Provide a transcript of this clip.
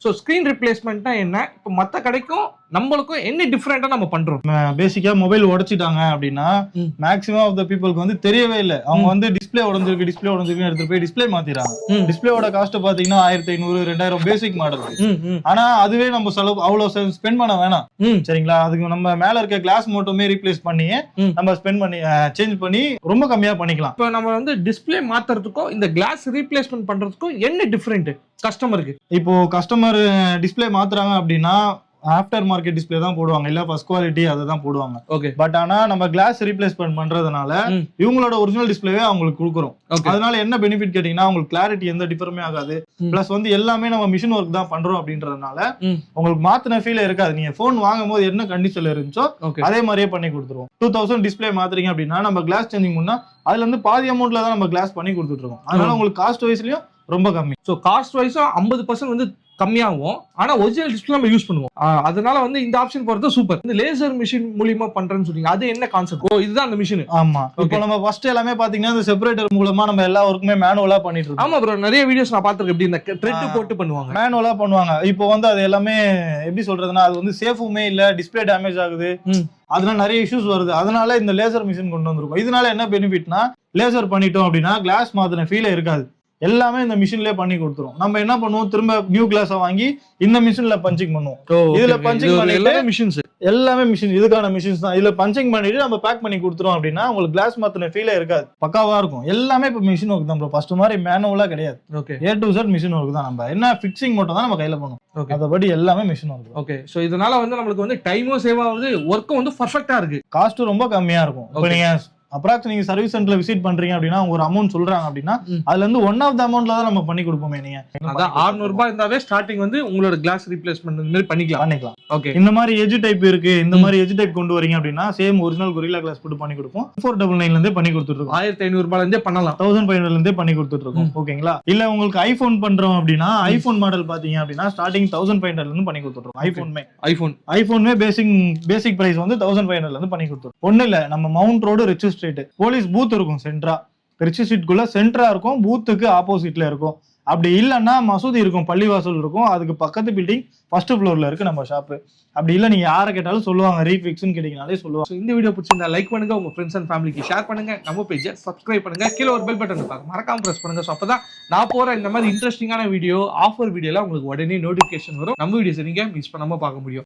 So screen ரிப்ளேஸ்மெண்ட்னா என்ன, இப்போ மற்ற கடைக்கும் நம்மளுக்கும் என்ன டிஃப்ரெண்டா நம்ம பண்றோம்? பேசிக்கா மொபைல் உடைச்சிட்டாங்க அப்படின்னா மேக்ஸிமம் ஆஃப் த பீப்புளுக்கு வந்து தெரியவே இல்லை. அவங்க வந்து டிஸ்பிளே உடஞ்சிருக்கு எடுத்துட்டு போய் டிஸ்பிளே மாத்திராங்க. டிஸ்பிளேவோட காஸ்ட் பாத்தீங்கன்னா 1500 2000 பேசிக் மாடல். ஆனா அதுவே நம்ம செலவு அவ்வளவு ஸ்பெண்ட் பண்ண வேணாம். சரிங்களா? அதுக்கு நம்ம மேல இருக்க கிளாஸ் மட்டுமே ரீப்ளேஸ் பண்ணி நம்ம ஸ்பெண்ட் பண்ணி சேஞ்ச் பண்ணி ரொம்ப கம்மியா பண்ணிக்கலாம். இப்போ நம்ம வந்து டிஸ்பிளே மாத்துறதுக்கும் இந்த கிளாஸ் ரீப்ளேஸ்மெண்ட் பண்றதுக்கும் என்ன டிஃபரெண்ட் கஸ்டமருக்கு? இப்போ கஸ்டமர் டிஸ்பிளே மாத்துறாங்க அப்படின்னா ஆஃப்டர் மார்க்கெட் டிஸ்பிளே தான் போடுவாங்க, இல்ல ஃபர்ஸ்ட் குவாலிட்டி அதை தான் போடுவாங்க. ஓகே. பட் ஆனா நம்ம கிளாஸ் ரீப்ளேஸ்மெண்ட் பண்றதுனால இவங்களோட ஒரிஜினல் டிஸ்பிளேவே அவங்களுக்கு கொடுக்குறோம். அதனால என்ன பெனிஃபிட் கேட்டீங்கன்னா உங்களுக்கு கிளாரிட்டி எந்த டிஃபருமே ஆகாது. பிளஸ் வந்து எல்லாமே நம்ம மிஷின் ஒர்க் தான் பண்றோம் அப்படின்றதுனால உங்களுக்கு மாத்தின ஃபீல் இருக்காது. நீங்க போன் வாங்கும் போது என்ன கண்டிஷன்ல இருந்துச்சோ அதே மாதிரியே பண்ணி கொடுத்துருவோம். 2000 டிஸ்பிளே மாத்துறீங்க அப்படின்னா நம்ம கிளாஸ் சேஞ்சிங் முன்னா அதுல இருந்து பாதி அமௌண்ட்ல தான் நம்ம கிளாஸ் பண்ணி கொடுத்துட்டு இருக்கோம். அதனால உங்களுக்கு காஸ்ட் வைஸ்லயும் ரொம்ப கம்மி. ஸோ காஸ்ட் வைஸும் 50% வந்து கம்மியாகும். ஆனா ஒரிஜினல் டிஸ்பிளே நம்ம யூஸ் பண்ணுவோம். அதனால வந்து இந்த ஆப்ஷன் போறது சூப்பர். இந்த லேசர் மிஷின் மூலமா பண்றேன்னு சொல்றீங்க, அது என்ன கான்செப்ட்? ஓ, இதுதான் அந்த மிஷின். ஆமா. இப்போ நம்ம ஃபர்ஸ்ட் எல்லாமே பாத்தீங்கன்னா இந்த செப்பரேட்டர் மூலமா நம்ம எல்லா ஒர்க்குமே மேனுவலா பண்ணிட்டு இருக்கோம். ஆமா ப்ரோ, நிறைய வீடியோஸ் நான் பாத்துருக்கேன். எப்படி இந்த த்ரெட் போட்டு பண்ணுவாங்க, மேனுவலா பண்ணுவாங்க. இப்போ வந்து அது எல்லாமே எப்படி சொல்றதுன்னா அது வந்து சேஃபுமே இல்ல, டிஸ்பிளே டேமேஜ் ஆகுது, அதனால நிறைய இஷ்யூஸ் வருது. அதனால இந்த லேசர் மிஷின் கொண்டு வந்திருக்கோம். இதனால என்ன பெனிஃபிட்னா லேசர் பண்ணிட்டோம் அப்படின்னா கிளாஸ் மாத்தின ஃபீலே இருக்காது. எல்லாமே இந்த மிஷின்லயே பண்ணி கொடுத்துரும். நம்ம என்ன பண்ணுவோம், திரும்ப நியூ கிளாஸ வாங்கி இந்த மிஷின்ல பஞ்சிங் பண்ணுவோம். இதுல பஞ்சிங் பண்ணிட்டு எல்லாமே மிஷின், இதுக்கான மிஷின்ஸ் தான். இதுல பஞ்சிங் பண்ணிட்டு நம்ம பேக் பண்ணி கொடுத்துரும் அப்படின்னா உங்களுக்கு கிளாஸ் மாத்தின ஃபீலே இருக்காது, பக்காவா இருக்கும். எல்லாமே இப்ப மிஷின் ஒர்க் தான் ப்ரோ. ஃபர்ஸ்ட் மாதிரி மேனுவலா கிடையாது. A to Z machine work தான். நம்ம என்ன ஃபிக்சிங் மட்டும் தான் நம்ம கையில பண்ணுவோம், அதபடி எல்லாமே மிஷின் ஒர்க். ஓகே. சோ இதனால வந்து நமக்கு வந்து டைமும் சேவ் ஆகுது, ஒர்க்கும் வந்து பெர்ஃபெக்ட்டா இருக்கு, காஸ்ட் ரொம்ப கம்மியா இருக்கும். இப்போ நீங்க அப்ராக்ஸ் நீங்க சர்வீஸ் சென்டர்ல விசிட் பண்றீங்க அப்படின்னா ஒரு அமௌண்ட் சொல்றாங்க அப்படின்னா அதுல இருந்து ஒன் ஆஃப் த அமௌண்ட்ல தான் நம்ம பண்ணி கொடுப்போமே. நீங்க அதான் 600 ரூபாய் இருந்தாவே ஸ்டார்டிங் வந்து உங்களோட கிளாஸ் ரீப்ளேஸ்மெண்ட் இந்த மாதிரி பண்ணிக்கலாம். ஓகே. இந்த மாதிரி எட்ஜ் டைப் இருக்கு, இந்த மாதிரி எட்ஜ் டைப் கொண்டு வரீங்க அப்படின்னா சேம் ஒரிஜினல் கொரில்லா கிளாஸ் போட்டு பண்ணி கொடுப்போம். 499 ல இருந்தே பண்ணி கொடுத்துட்டு இருக்கோம். 1500 ரூபாயில இருந்தே பண்ணலாம், 1500 ல இருந்தே பண்ணி கொடுத்துட்டு இருக்கோம். ஓகேங்களா? இல்ல உங்களுக்கு ஐபோன் பண்றோம் அப்படின்னா ஐபோன் மாடல் பாத்தீங்க அப்படின்னா ஸ்டார்டிங் 1500 ல இருந்து பண்ணி கொடுத்துட்டு இருக்கோம். ஐபோன் பேசிக் பிரைஸ் வந்து 1500 ல இருந்து பண்ணி கொடுத்துருக்கோம். ஒண்ணு இல்ல, நம்ம mount road rich street police booth இருக்கும் சென்ட்ரா, ரிச் ஸ்ட்ரீட்குள்ள சென்ட்ரா இருக்கும், பூத்துக்கு ஆப்போசிட்ல இருக்கும். அப்படி இல்லைன்னா மசூதி இருக்கும், பள்ளிவாசல் இருக்கும், அதுக்கு பக்கத்து பில்டிங் ஃபர்ஸ்ட் ஃப்ளோர்ல இருக்கு நம்ம ஷாப்பு. அப்படி இல்ல நீங்க யாரை கேட்டாலும் சொல்லுவாங்க, ரீஃபிக்ஸ்னு கேட்டீங்கனாலே சொல்லுவாங்க. இந்த வீடியோ பிடிச்சிருந்தா லைக் பண்ணுங்க, உங்க ஃப்ரெண்ட்ஸ் அண்ட் ஃபேமிலிக்கு ஷேர் பண்ணுங்க, நம்ம பேஜை சப்ஸ்கிரைப் பண்ணுங்க, கீழே ஒரு பெல் பட்டன் இருக்கும் மறக்காம பிரஸ் பண்ணுங்க. ஸோ அப்பதான் நான் போற இந்த மாதிரி இன்ட்ரெஸ்டிங்கான வீடியோ, ஆஃபர் வீடியோலாம் உங்களுக்கு உடனே நோட்டிபிகேஷன் வரும். நம்ம வீடியோஸ் நீங்க மிஸ் பண்ணாம பார்க்க முடியும்.